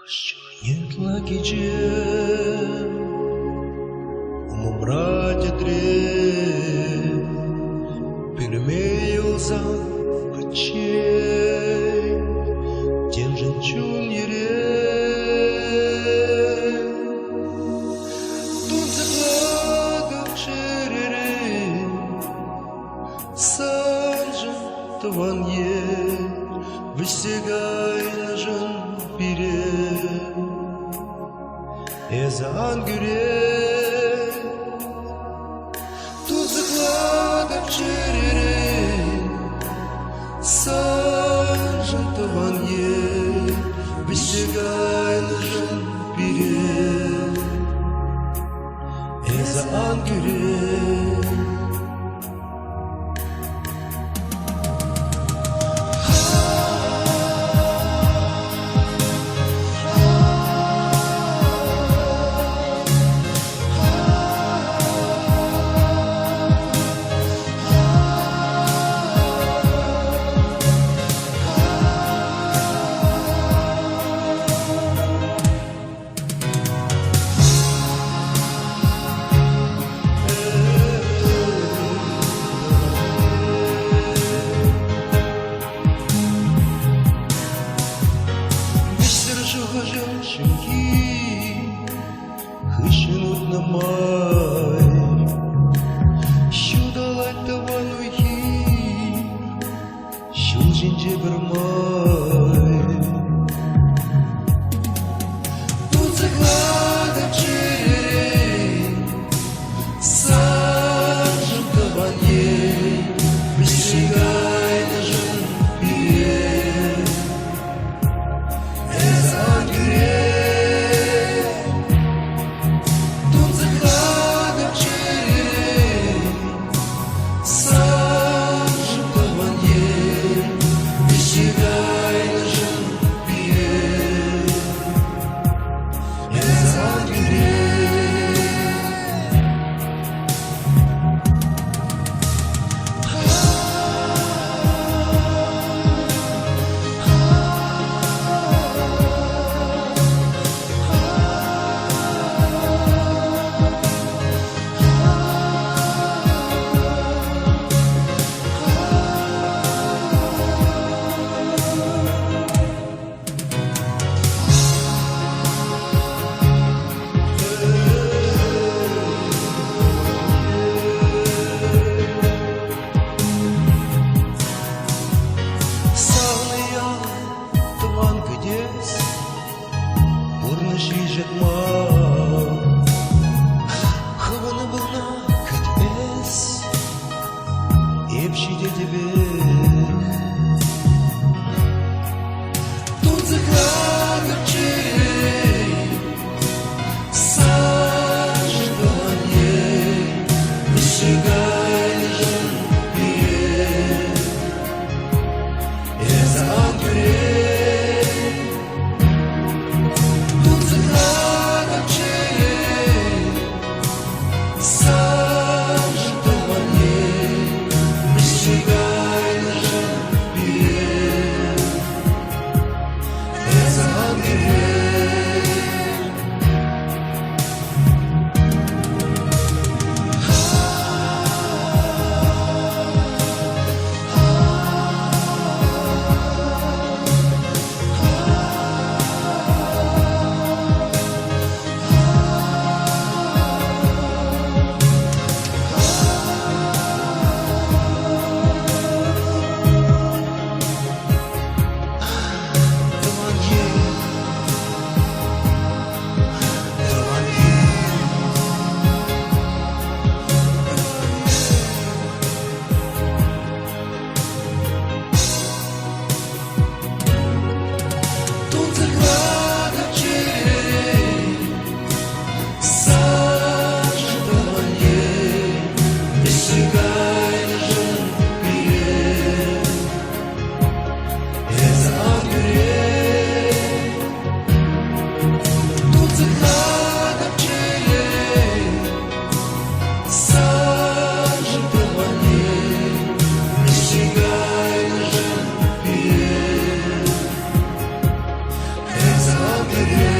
Yetla gece umumra dedre Перемеился очей Тем женщин ере Тут закладок черере Сам же таван е Выстигай на жен пире Ezan güre Тут закладок черере Сажен таван е Выстигай нужен пире Ezan güre Женщинки хышинут на май Щудалать тавану хи Щул жинже бір май Тут закладок черере Сажен таван ей Выстигай на жен пире Ezan güre Тут закладок черере Сажен таван ей Выстигай на жен пире Ezan güre Хавана волна катес Епшиде тебе Тут закладок черей Сажен таван ей Выстигай на жен пире Ezan güre Тут закладок gay